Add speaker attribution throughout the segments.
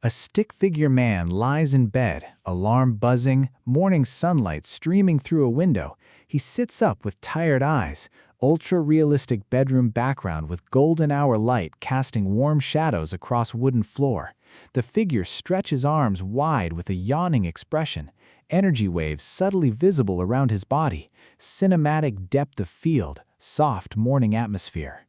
Speaker 1: A stick-figure man lies in bed, alarm buzzing, morning sunlight streaming through a window. He sits up with tired eyes, ultra-realistic bedroom background with golden hour light casting warm shadows across wooden floor. The figure stretches arms wide with a yawning expression, energy waves subtly visible around his body, cinematic depth of field, soft morning atmosphere.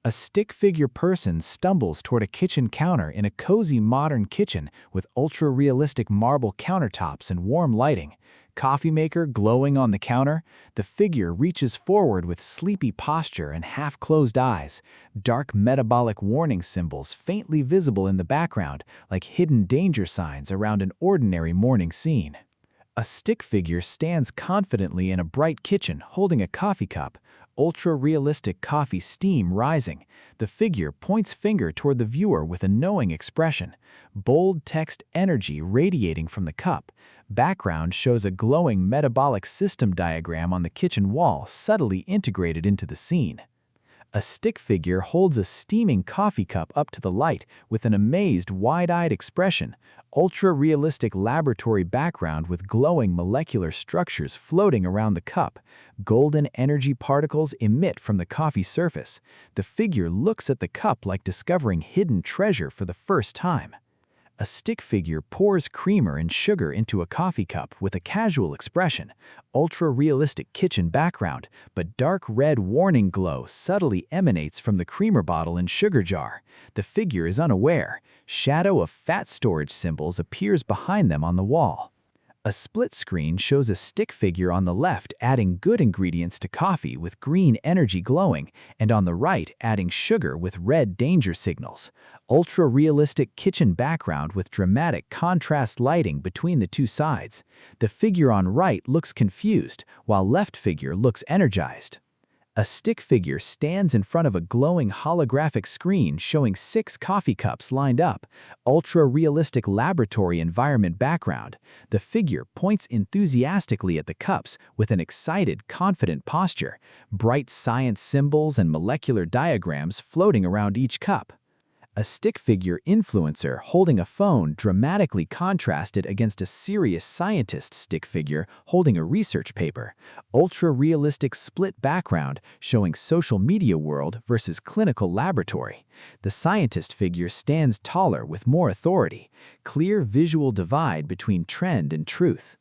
Speaker 1: A stick-figure person stumbles toward a kitchen counter in a cozy modern kitchen with ultra-realistic marble countertops and warm lighting. Coffee maker glowing on the counter, the figure reaches forward with sleepy posture and half-closed eyes. Dark metabolic warning symbols faintly visible in the background, like hidden danger signs around an ordinary morning scene. A stick figure stands confidently in a bright kitchen holding a coffee cup, ultra-realistic coffee steam rising. The figure points finger toward the viewer with a knowing expression. Bold text energy radiating from the cup. Background shows a glowing metabolic system diagram on the kitchen wall subtly integrated into the scene. A stick figure holds a steaming coffee cup up to the light with an amazed, wide-eyed expression. Ultra-realistic laboratory background with glowing molecular structures floating around the cup. Golden energy particles emit from the coffee surface. The figure looks at the cup like discovering hidden treasure for the first time. A stick figure pours creamer and sugar into a coffee cup with a casual expression. Ultra-realistic kitchen background, but dark red warning glow subtly emanates from the creamer bottle and sugar jar. The figure is unaware. Shadow of fat storage symbols appears behind them on the wall. A split screen shows a stick figure on the left adding good ingredients to coffee with green energy glowing, and on the right adding sugar with red danger signals. Ultra-realistic kitchen background with dramatic contrast lighting between the two sides. The figure on right looks confused, while left figure looks energized. A stick figure stands in front of a glowing holographic screen showing 6 coffee cups lined up. Ultra-realistic laboratory environment background. The figure points enthusiastically at the cups with an excited, confident posture. Bright science symbols and molecular diagrams floating around each cup. A stick figure influencer holding a phone dramatically contrasted against a serious scientist stick figure holding a research paper. Ultra-realistic split background showing social media world versus clinical laboratory. The scientist figure stands taller with more authority. Clear visual divide between trend and truth.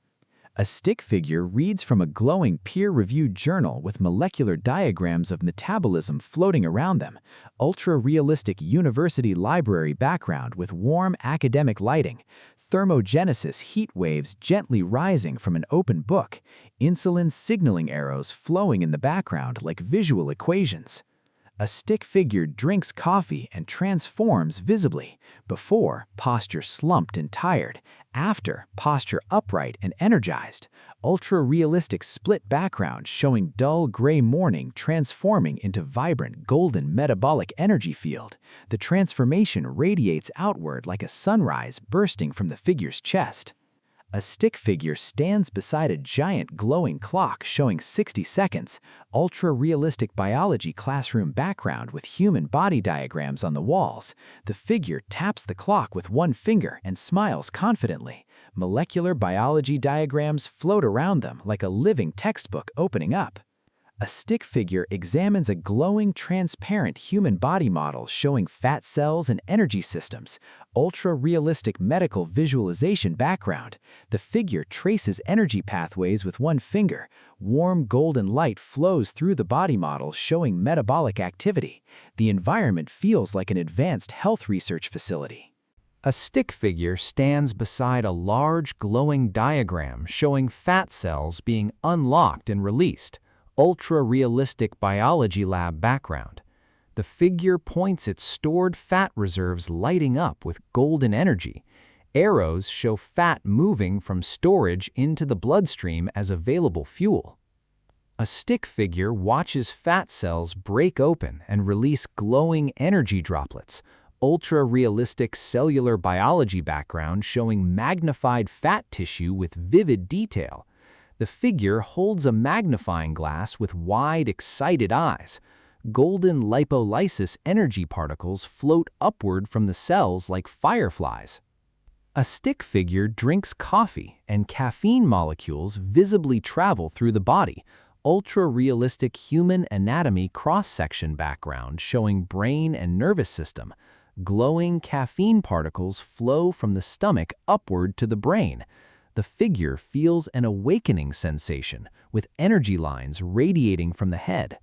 Speaker 1: A stick figure reads from a glowing peer-reviewed journal with molecular diagrams of metabolism floating around them. Ultra-realistic university library background with warm academic lighting. Thermogenesis heat waves gently rising from an open book. Insulin signaling arrows flowing in the background like visual equations. A stick figure drinks coffee and transforms visibly. Before, posture slumped and tired. After, posture upright and energized. Ultra-realistic split background showing dull gray morning transforming into vibrant golden metabolic energy field. The transformation radiates outward like a sunrise bursting from the figure's chest. A stick figure stands beside a giant glowing clock showing 60 seconds, ultra-realistic biology classroom background with human body diagrams on the walls. The figure taps the clock with one finger and smiles confidently. Molecular biology diagrams float around them like a living textbook opening up. A stick figure examines a glowing, transparent human body model showing fat cells and energy systems. Ultra-realistic medical visualization background. The figure traces energy pathways with one finger. Warm golden light flows through the body model showing metabolic activity. The environment feels like an advanced health research facility. A stick figure stands beside a large glowing diagram showing fat cells being unlocked and released. Ultra-realistic biology lab background. The figure points its stored fat reserves lighting up with golden energy. Arrows show fat moving from storage into the bloodstream as available fuel. A stick figure watches fat cells break open and release glowing energy droplets. Ultra-realistic cellular biology background showing magnified fat tissue with vivid detail. The figure holds a magnifying glass with wide, excited eyes. Golden lipolysis energy particles float upward from the cells like fireflies. A stick figure drinks coffee, and caffeine molecules visibly travel through the body. Ultra-realistic human anatomy cross-section background showing brain and nervous system. Glowing caffeine particles flow from the stomach upward to the brain. The figure feels an awakening sensation, with energy lines radiating from the head.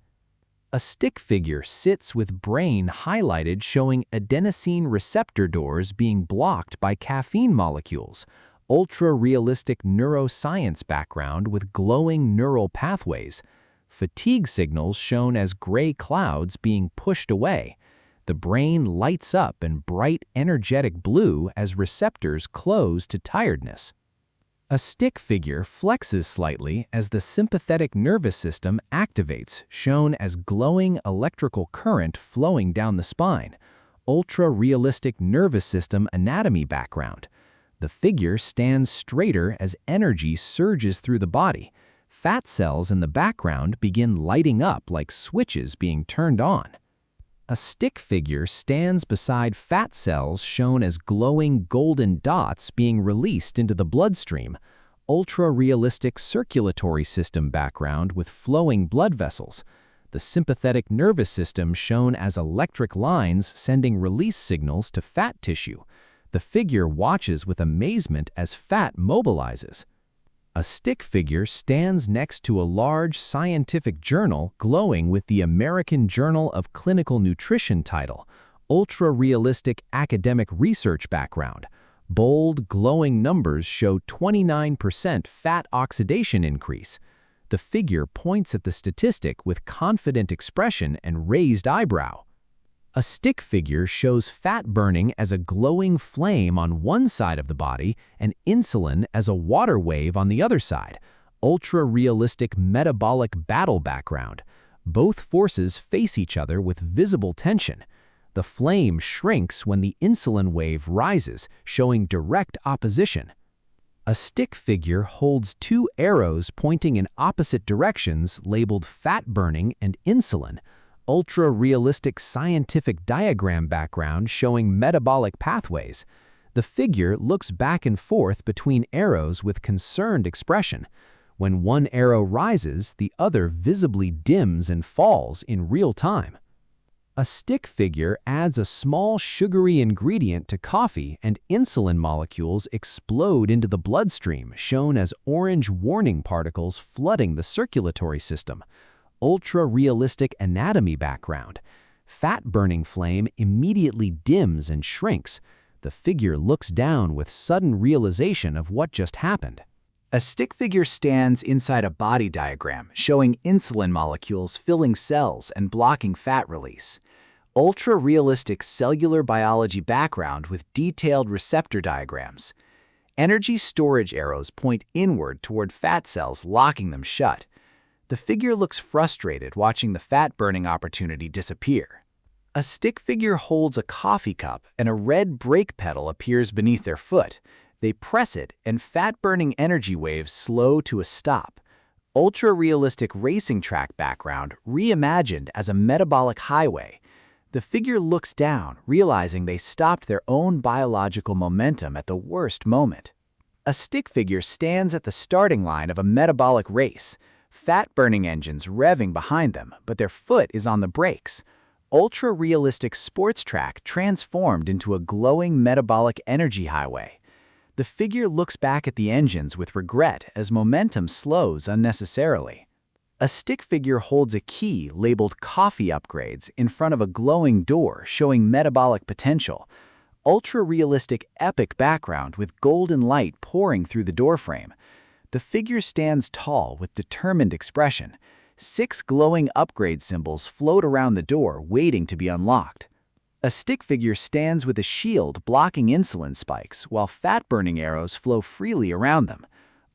Speaker 1: A stick figure sits with brain highlighted showing adenosine receptor doors being blocked by caffeine molecules. Ultra-realistic neuroscience background with glowing neural pathways. Fatigue signals shown as gray clouds being pushed away. The brain lights up in bright, energetic blue as receptors close to tiredness. A stick figure flexes slightly as the sympathetic nervous system activates, shown as glowing electrical current flowing down the spine. Ultra-realistic nervous system anatomy background. The figure stands straighter as energy surges through the body. Fat cells in the background begin lighting up like switches being turned on. A stick figure stands beside fat cells shown as glowing golden dots being released into the bloodstream. Ultra-realistic circulatory system background with flowing blood vessels. The sympathetic nervous system shown as electric lines sending release signals to fat tissue. The figure watches with amazement as fat mobilizes. A stick figure stands next to a large scientific journal glowing with the American Journal of Clinical Nutrition title. Ultra-realistic academic research background. Bold, glowing numbers show 29% fat oxidation increase. The figure points at the statistic with confident expression and raised eyebrow. A stick figure shows fat burning as a glowing flame on one side of the body and insulin as a water wave on the other side. Ultra-realistic metabolic battle background. Both forces face each other with visible tension. The flame shrinks when the insulin wave rises, showing direct opposition. A stick figure holds two arrows pointing in opposite directions labeled fat burning and insulin. Ultra-realistic scientific diagram background showing metabolic pathways. The figure looks back and forth between arrows with concerned expression. When one arrow rises, the other visibly dims and falls in real time. A stick figure adds a small sugary ingredient to coffee and insulin molecules explode into the bloodstream, shown as orange warning particles flooding the circulatory system. Ultra-realistic anatomy background. Fat-burning flame immediately dims and shrinks. The figure looks down with sudden realization of what just happened. A stick figure stands inside a body diagram showing insulin molecules filling cells and blocking fat release. Ultra-realistic cellular biology background with detailed receptor diagrams. Energy storage arrows point inward toward fat cells, locking them shut. The figure looks frustrated watching the fat-burning opportunity disappear. A stick figure holds a coffee cup and a red brake pedal appears beneath their foot. They press it and fat-burning energy waves slow to a stop. Ultra-realistic racing track background reimagined as a metabolic highway. The figure looks down, realizing they stopped their own biological momentum at the worst moment. A stick figure stands at the starting line of a metabolic race. Fat-burning engines revving behind them, but their foot is on the brakes. Ultra-realistic sports track transformed into a glowing metabolic energy highway. The figure looks back at the engines with regret as momentum slows unnecessarily. A stick figure holds a key labeled Coffee Upgrades in front of a glowing door showing metabolic potential. Ultra-realistic epic background with golden light pouring through the doorframe. The figure stands tall with determined expression. 6 glowing upgrade symbols float around the door waiting to be unlocked. A stick figure stands with a shield blocking insulin spikes while fat-burning arrows flow freely around them.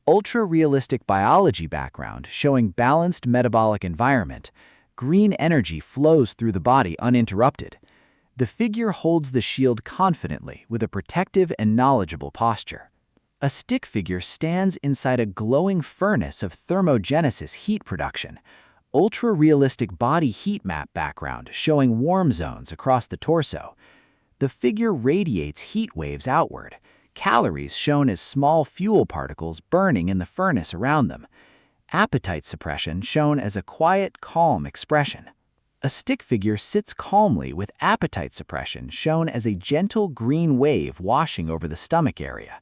Speaker 1: Ultra-realistic biology background showing balanced metabolic environment. Green energy flows through the body uninterrupted. The figure holds the shield confidently with a protective and knowledgeable posture. A stick figure stands inside a glowing furnace of thermogenesis heat production. Ultra-realistic body heat map background showing warm zones across the torso. The figure radiates heat waves outward. calories shown as small fuel particles burning in the furnace around them. Appetite suppression shown as a quiet, calm expression. A stick figure sits calmly with appetite suppression shown as a gentle green wave washing over the stomach area.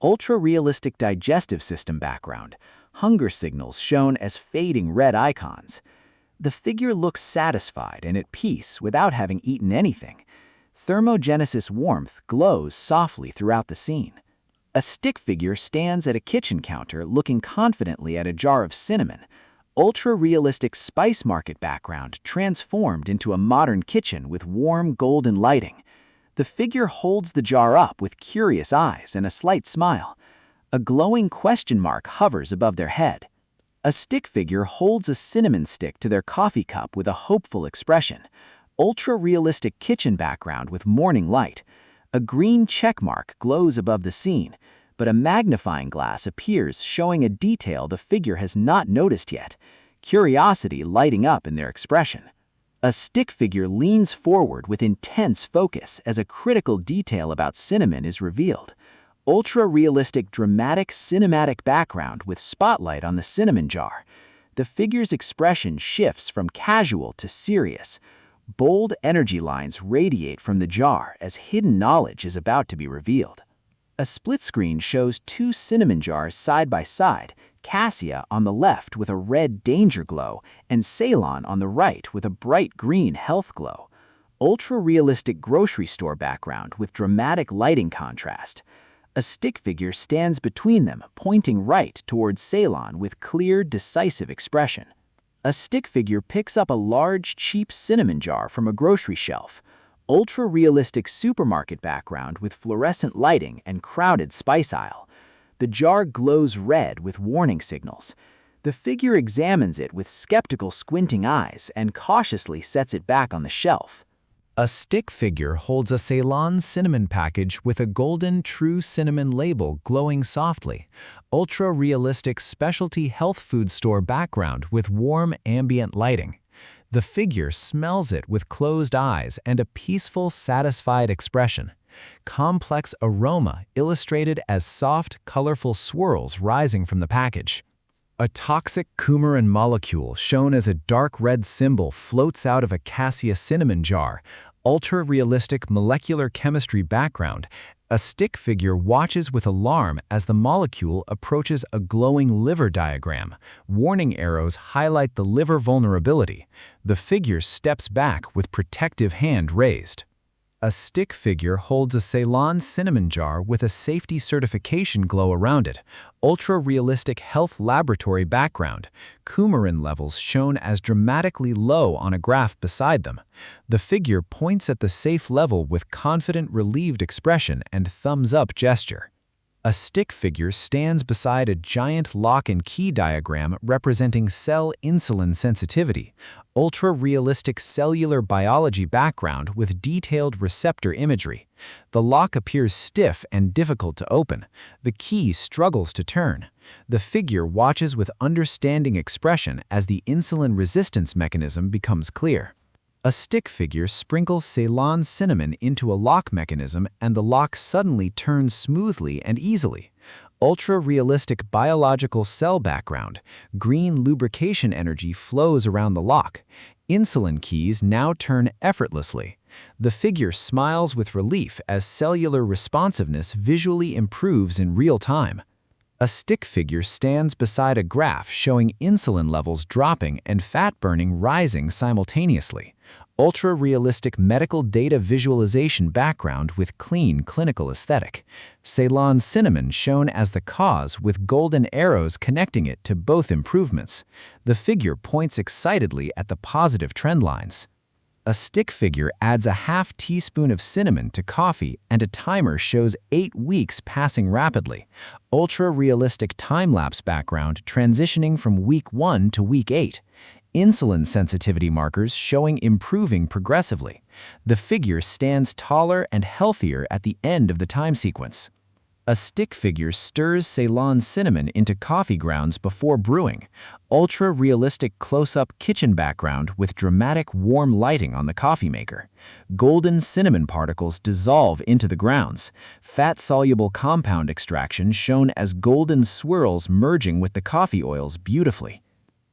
Speaker 1: Ultra-realistic digestive system background. Hunger signals shown as fading red icons. The figure looks satisfied and at peace without having eaten anything. Thermogenesis warmth glows softly throughout the scene. A stick figure stands at a kitchen counter looking confidently at a jar of cinnamon. Ultra-realistic spice market background transformed into a modern kitchen with warm golden lighting. The figure holds the jar up with curious eyes and a slight smile. A glowing question mark hovers above their head. A stick figure holds a cinnamon stick to their coffee cup with a hopeful expression. Ultra-realistic kitchen background with morning light. A green check mark glows above the scene, but a magnifying glass appears showing a detail the figure has not noticed yet. Curiosity lighting up in their expression. A stick figure leans forward with intense focus as a critical detail about cinnamon is revealed. Ultra-realistic dramatic cinematic background with spotlight on the cinnamon jar. The figure's expression shifts from casual to serious. Bold energy lines radiate from the jar as hidden knowledge is about to be revealed. A split screen shows two cinnamon jars side by side, Cassia on the left with a red danger glow, and Ceylon on the right with a bright green health glow. Ultra-realistic grocery store background with dramatic lighting contrast. A stick figure stands between them, pointing right towards Ceylon with clear, decisive expression. A stick figure picks up a large, cheap cinnamon jar from a grocery shelf. Ultra-realistic supermarket background with fluorescent lighting and crowded spice aisle. The jar glows red with warning signals. The figure examines it with skeptical squinting eyes and cautiously sets it back on the shelf. A stick figure holds a Ceylon cinnamon package with a golden true cinnamon label glowing softly. Ultra-realistic specialty health food store background with warm ambient lighting. The figure smells it with closed eyes and a peaceful, satisfied expression. Complex aroma illustrated as soft, colorful swirls rising from the package. A toxic coumarin molecule shown as a dark red symbol floats out of a cassia cinnamon jar. Ultra-realistic molecular chemistry background. A stick figure watches with alarm as the molecule approaches a glowing liver diagram. Warning arrows highlight the liver vulnerability. The figure steps back with protective hand raised. A stick figure holds a Ceylon cinnamon jar with a safety certification glow around it. Ultra-realistic health laboratory background. Coumarin levels shown as dramatically low on a graph beside them. The figure points at the safe level with confident, relieved expression and thumbs-up gesture. A stick figure stands beside a giant lock and key diagram representing cell insulin sensitivity. Ultra-realistic cellular biology background with detailed receptor imagery. The lock appears stiff and difficult to open. The key struggles to turn. The figure watches with understanding expression as the insulin resistance mechanism becomes clear. A stick figure sprinkles Ceylon cinnamon into a lock mechanism and the lock suddenly turns smoothly and easily. Ultra-realistic biological cell background. Green lubrication energy flows around the lock. Insulin keys now turn effortlessly. The figure smiles with relief as cellular responsiveness visually improves in real time. A stick figure stands beside a graph showing insulin levels dropping and fat burning rising simultaneously. Ultra-realistic medical data visualization background with clean clinical aesthetic. Ceylon cinnamon shown as the cause with golden arrows connecting it to both improvements. The figure points excitedly at the positive trend lines. A stick figure adds a half teaspoon of cinnamon to coffee and a timer shows 8 weeks passing rapidly. Ultra-realistic time-lapse background transitioning from week 1 to week 8. Insulin sensitivity markers showing improving progressively. The figure stands taller and healthier at the end of the time sequence.
Speaker 2: A stick figure stirs Ceylon cinnamon into coffee grounds before brewing. Ultra-realistic close-up kitchen background with dramatic warm lighting on the coffee maker. Golden cinnamon particles dissolve into the grounds. Fat-soluble compound extraction shown as golden swirls merging with the coffee oils beautifully.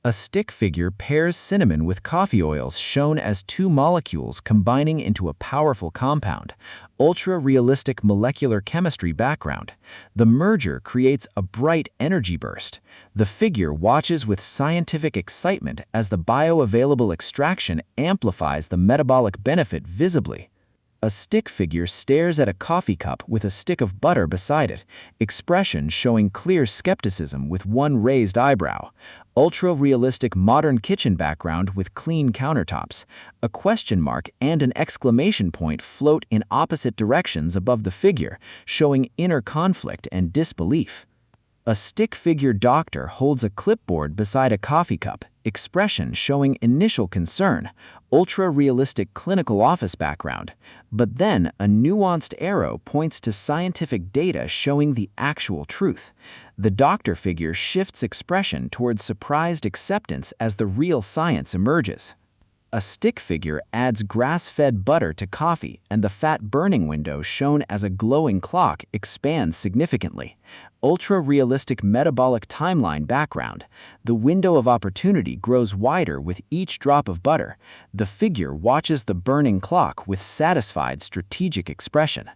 Speaker 2: A stick figure pairs cinnamon with coffee oils shown as two molecules combining into a powerful compound. Ultra-realistic molecular chemistry background. The merger creates a bright energy burst. The figure watches with scientific excitement as the bioavailable extraction amplifies the metabolic benefit visibly. A stick figure stares at a coffee cup with a stick of butter beside it, expression showing clear skepticism with one raised eyebrow. Ultra-realistic modern kitchen background with clean countertops. A question mark and an exclamation point float in opposite directions above the figure, showing inner conflict and disbelief. A stick figure doctor holds a clipboard beside a coffee cup, expression showing initial concern, ultra-realistic clinical office background. But then a nuanced arrow points to scientific data showing the actual truth. The doctor figure shifts expression towards surprised acceptance as the real science emerges. A stick figure adds grass-fed butter to coffee, and the fat burning window shown as a glowing clock expands significantly. Ultra-realistic metabolic timeline background. The window of opportunity grows wider with each drop of butter. The figure watches the burning clock with satisfied strategic expression.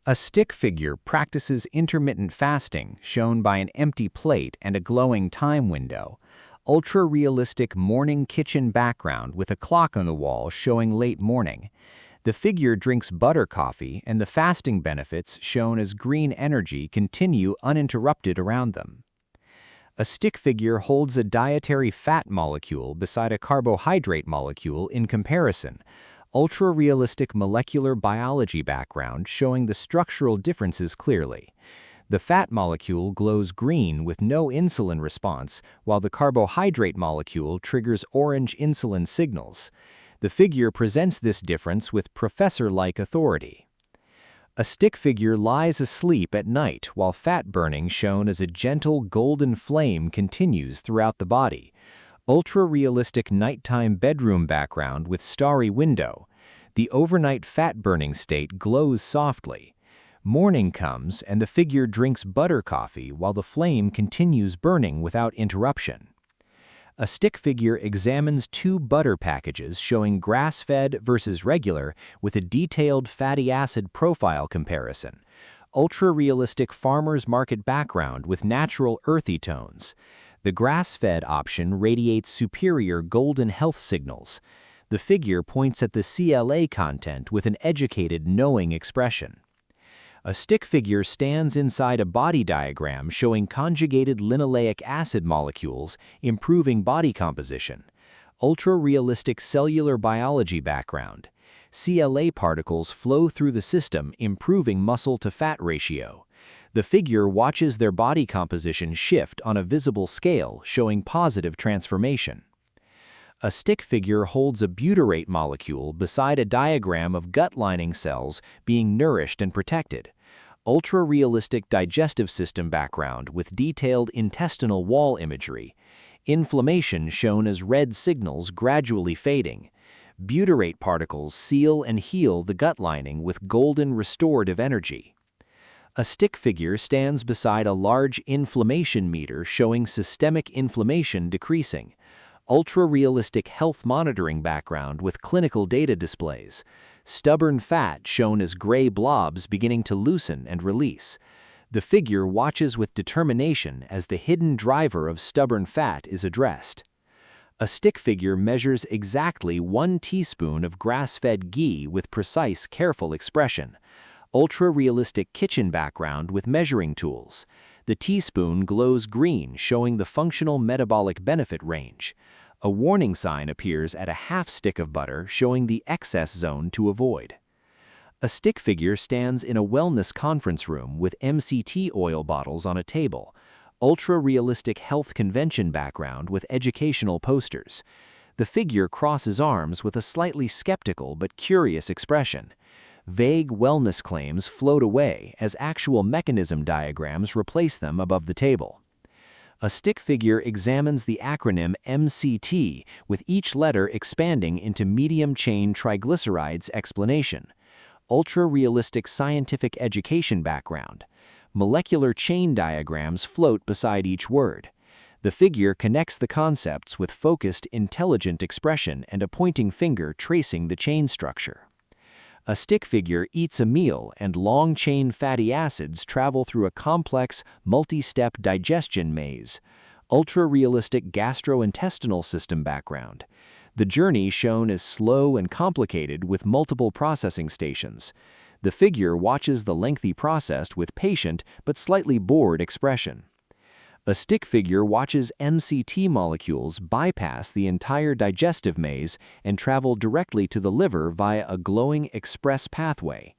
Speaker 1: A stick figure practices intermittent fasting, shown by an empty plate and a glowing time window. Ultra-realistic morning kitchen background with a clock on the wall showing late morning. The figure drinks butter coffee, and the fasting benefits shown as green energy continue uninterrupted around them. A stick figure holds a dietary fat molecule beside a carbohydrate molecule in comparison. Ultra-realistic molecular biology background showing the structural differences clearly. The fat molecule glows green with no insulin response, while the carbohydrate molecule triggers orange insulin signals. The figure presents this difference with professor-like authority. A stick figure lies asleep at night while fat burning shown as a gentle golden flame continues throughout the body. Ultra-realistic nighttime bedroom background with starry window. The overnight fat burning state glows softly. Morning comes and the figure drinks butter coffee while the flame continues burning without interruption. A stick figure examines two butter packages showing grass-fed versus regular with a detailed fatty acid profile comparison. Ultra-realistic farmer's market background with natural earthy tones. The grass-fed option radiates superior golden health signals. The figure points at the CLA content with an educated, knowing expression. A stick figure stands inside a body diagram showing conjugated linoleic acid molecules improving body composition. Ultra-realistic cellular biology background. CLA particles flow through the system improving muscle-to-fat ratio. The figure watches their body composition shift on a visible scale showing positive transformation. A stick figure holds a butyrate molecule beside a diagram of gut lining cells being nourished and protected. Ultra-realistic digestive system background with detailed intestinal wall imagery. Inflammation shown as red signals gradually fading. Butyrate particles seal and heal the gut lining with golden restorative energy. A stick figure stands beside a large inflammation meter showing systemic inflammation decreasing. Ultra-realistic health monitoring background with clinical data displays. Stubborn fat shown as gray blobs beginning to loosen and release. The figure watches with determination as the hidden driver of stubborn fat is addressed. A stick figure measures exactly 1 teaspoon of grass-fed ghee with precise, careful expression. Ultra-realistic kitchen background with measuring tools. The teaspoon glows green, showing the functional metabolic benefit range. A warning sign appears at a half stick of butter, showing the excess zone to avoid. A stick figure stands in a wellness conference room with MCT oil bottles on a table. Ultra-realistic health convention background with educational posters. The figure crosses arms with a slightly skeptical but curious expression.
Speaker 2: Vague wellness claims float away as actual mechanism diagrams replace them above the table. A stick figure examines the acronym MCT, with each letter expanding into medium-chain triglycerides explanation. Ultra-realistic scientific education background. Molecular chain diagrams float beside each word. The figure connects the concepts with focused, intelligent expression and a pointing finger tracing the chain structure. A stick figure eats a meal and long-chain fatty acids travel through a complex, multi-step digestion maze. Ultra-realistic gastrointestinal system background. The journey shown is slow and complicated with multiple processing stations. The figure watches the lengthy process with patient but slightly bored expression. A stick figure watches MCT molecules bypass the entire digestive maze and travel directly to the liver via a glowing express pathway.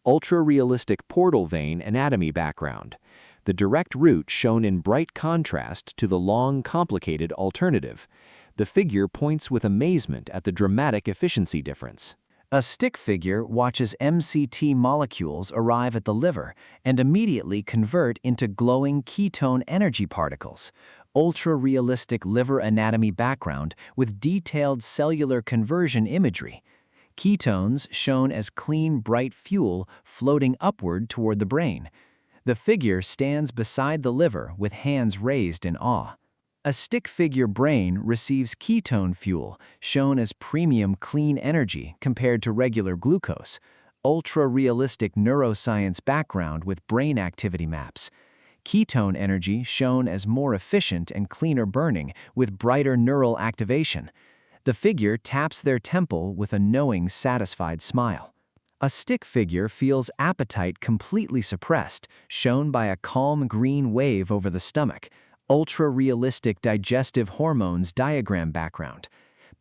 Speaker 2: Ultra-realistic portal vein anatomy background. The direct route shown in bright contrast to the long, complicated alternative. The figure points with amazement at the dramatic efficiency difference.
Speaker 1: A stick figure watches MCT molecules arrive at the liver and immediately convert into glowing ketone energy particles. Ultra-realistic liver anatomy background with detailed cellular conversion imagery. Ketones shown as clean, bright fuel floating upward toward the brain. The figure stands beside the liver with hands raised in awe. A stick figure brain receives ketone fuel, shown as premium clean energy compared to regular glucose. Ultra-realistic neuroscience background with brain activity maps. Ketone energy shown as more efficient and cleaner burning with brighter neural activation. The figure taps their temple with a knowing, satisfied smile. A stick figure feels appetite completely suppressed, shown by a calm green wave over the stomach. Ultra-realistic digestive hormones diagram background.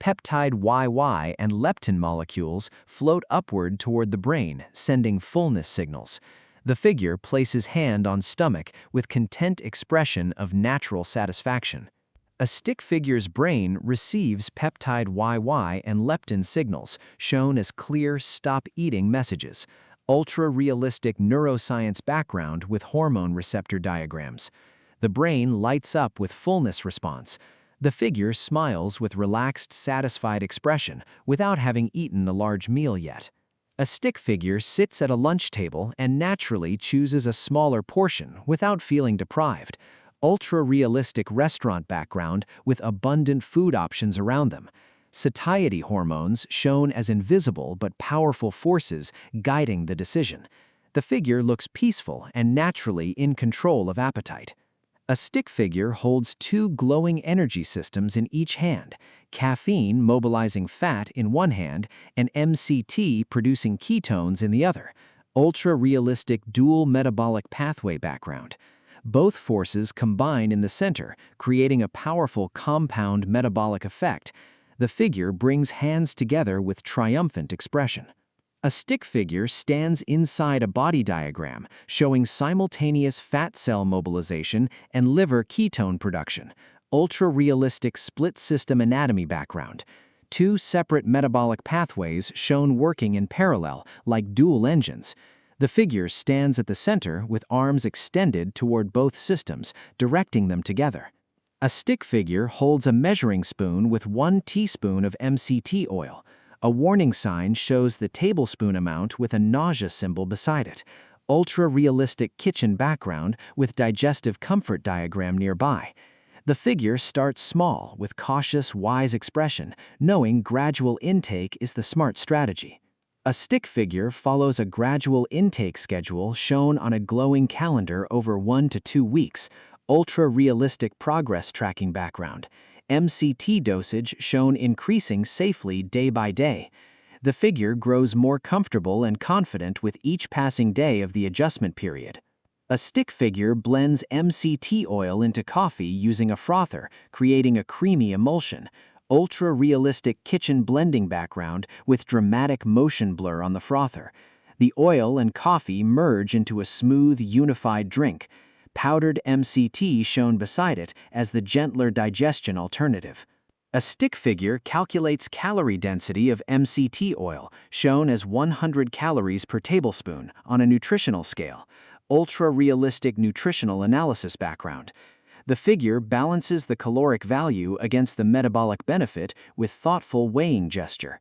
Speaker 1: Peptide YY and leptin molecules float upward toward the brain, sending fullness signals. The figure places hand on stomach with content expression of natural satisfaction. A stick figure's brain receives peptide YY and leptin signals, shown as clear stop eating messages. Ultra-realistic neuroscience background with hormone receptor diagrams. The brain lights up with fullness response. The figure smiles with relaxed, satisfied expression without having eaten a large meal yet. A stick figure sits at a lunch table and naturally chooses a smaller portion without feeling deprived. Ultra-realistic restaurant background with abundant food options around them. Satiety hormones shown as invisible but powerful forces guiding the decision. The figure looks peaceful and naturally in control of appetite. A stick figure holds two glowing energy systems in each hand, caffeine mobilizing fat in one hand and MCT producing ketones in the other. Ultra-realistic dual metabolic pathway background. Both forces combine in the center, creating a powerful compound metabolic effect. The figure brings hands together with triumphant expression. A stick figure stands inside a body diagram showing simultaneous fat cell mobilization and liver ketone production. Ultra-realistic split system anatomy background. Two separate metabolic pathways shown working in parallel like dual engines. The figure stands at the center with arms extended toward both systems, directing them together. A stick figure holds a measuring spoon with 1 teaspoon of MCT oil. A warning sign shows the tablespoon amount with a nausea symbol beside it. Ultra-realistic kitchen background with digestive comfort diagram nearby. The figure starts small with cautious, wise expression, knowing gradual intake is the smart strategy. A stick figure follows a gradual intake schedule shown on a glowing calendar over 1 to 2 weeks. Ultra-realistic progress tracking background. MCT dosage shown increasing safely day by day. The figure grows more comfortable and confident with each passing day of the adjustment period. A stick figure blends MCT oil into coffee using a frother, creating a creamy emulsion. Ultra-realistic kitchen blending background with dramatic motion blur on the frother. The oil and coffee merge into a smooth, unified drink. Powdered MCT shown beside it as the gentler digestion alternative.
Speaker 2: A stick figure calculates calorie density of MCT oil, shown as 100 calories per tablespoon on a nutritional scale. Ultra-realistic nutritional analysis background. The figure balances the caloric value against the metabolic benefit with thoughtful weighing gesture.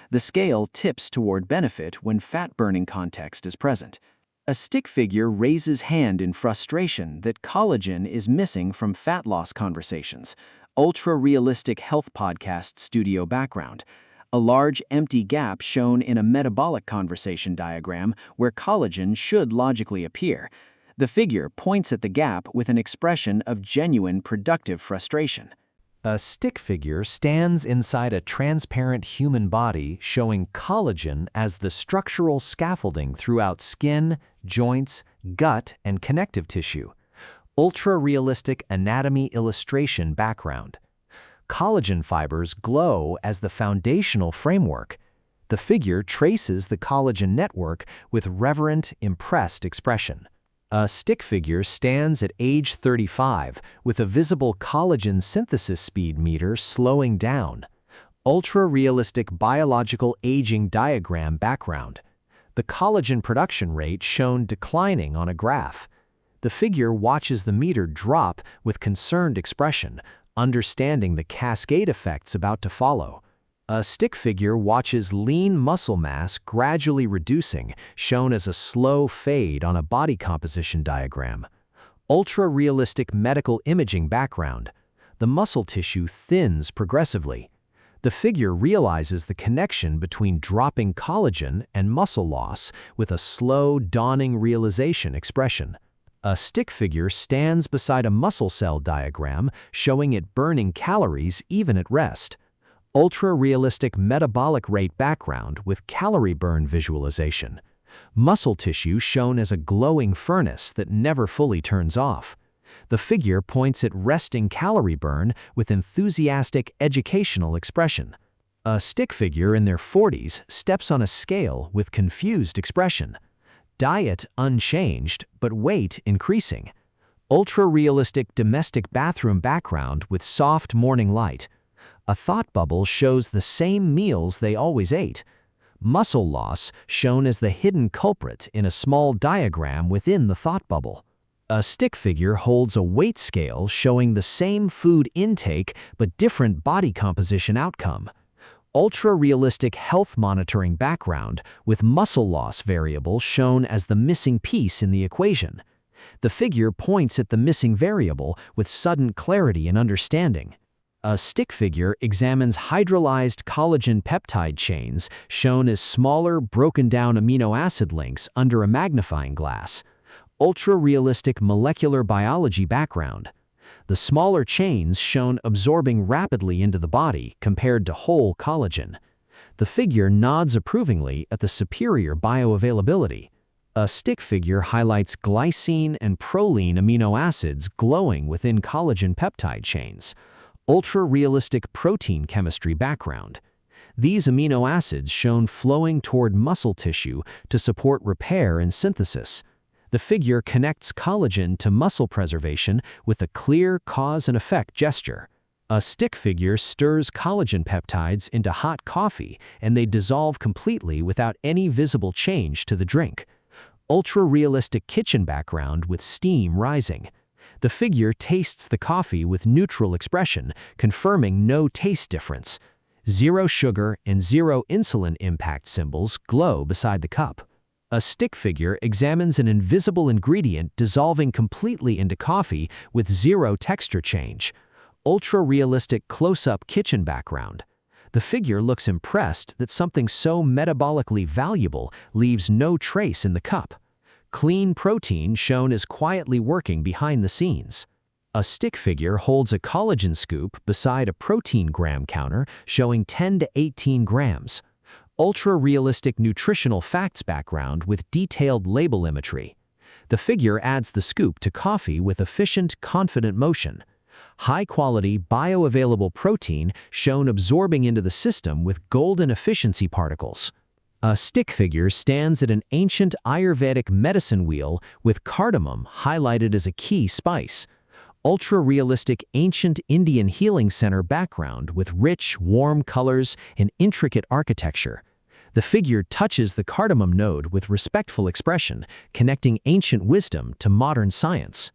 Speaker 2: The scale tips toward benefit when fat-burning context is present. A stick figure raises hand in frustration that collagen is missing from fat loss conversations. Ultra-realistic health podcast studio background. A large empty gap shown in a metabolic conversation diagram where collagen should logically appear. The figure points at the gap with an expression of genuine productive frustration.
Speaker 1: A stick figure stands inside a transparent human body showing collagen as the structural scaffolding throughout skin, joints, gut, and connective tissue. Ultra-realistic anatomy illustration background. Collagen fibers glow as the foundational framework. The figure traces the collagen network with reverent, impressed expression. A stick figure stands at age 35 with a visible collagen synthesis speed meter slowing down. Ultra-realistic biological aging diagram background. The collagen production rate shown declining on a graph. The figure watches the meter drop with concerned expression, understanding the cascade effects about to follow. A stick figure watches lean muscle mass gradually reducing, shown as a slow fade on a body composition diagram. Ultra-realistic medical imaging background. The muscle tissue thins progressively. The figure realizes the connection between dropping collagen and muscle loss with a slow, dawning realization expression. A stick figure stands beside a muscle cell diagram showing it burning calories even at rest. Ultra-realistic metabolic rate background with calorie burn visualization. Muscle tissue shown as a glowing furnace that never fully turns off. The figure points at resting calorie burn with enthusiastic educational expression. A stick figure in their 40s steps on a scale with confused expression. Diet unchanged, but weight increasing. Ultra-realistic domestic bathroom background with soft morning light. A thought bubble shows the same meals they always ate. Muscle loss shown as the hidden culprit in a small diagram within the thought bubble. A stick figure holds a weight scale showing the same food intake but different body composition outcome. Ultra-realistic health monitoring background with muscle loss variable shown as the missing piece in the equation. The figure points at the missing variable with sudden clarity and understanding. A stick figure examines hydrolyzed collagen peptide chains shown as smaller, broken-down amino acid links under a magnifying glass. Ultra-realistic molecular biology background. The smaller chains shown absorbing rapidly into the body compared to whole collagen. The figure nods approvingly at the superior bioavailability. A stick figure highlights glycine and proline amino acids glowing within collagen peptide chains. Ultra-realistic protein chemistry background. These amino acids shown flowing toward muscle tissue to support repair and synthesis. The figure connects collagen to muscle preservation with a clear cause and effect gesture. A stick figure stirs collagen peptides into hot coffee and they dissolve completely without any visible change to the drink. Ultra-realistic kitchen background with steam rising. The figure tastes the coffee with neutral expression, confirming no taste difference. 0 sugar and 0 insulin impact symbols glow beside the cup. A stick figure examines an invisible ingredient dissolving completely into coffee with 0 texture change. Ultra-realistic close-up kitchen background. The figure looks impressed that something so metabolically valuable leaves no trace in the cup. Clean protein shown as quietly working behind the scenes. A stick figure holds a collagen scoop beside a protein gram counter showing 10 to 18 grams. Ultra-realistic nutritional facts background with detailed label imagery. The figure adds the scoop to coffee with efficient, confident motion. High-quality, bioavailable protein shown absorbing into the system with golden efficiency particles. A stick figure stands at an ancient Ayurvedic medicine wheel with cardamom highlighted as a key spice.
Speaker 2: ultra-realistic ancient Indian healing center background with rich, warm colors and intricate architecture. The figure touches the cardamom node with respectful expression, connecting ancient wisdom to modern science.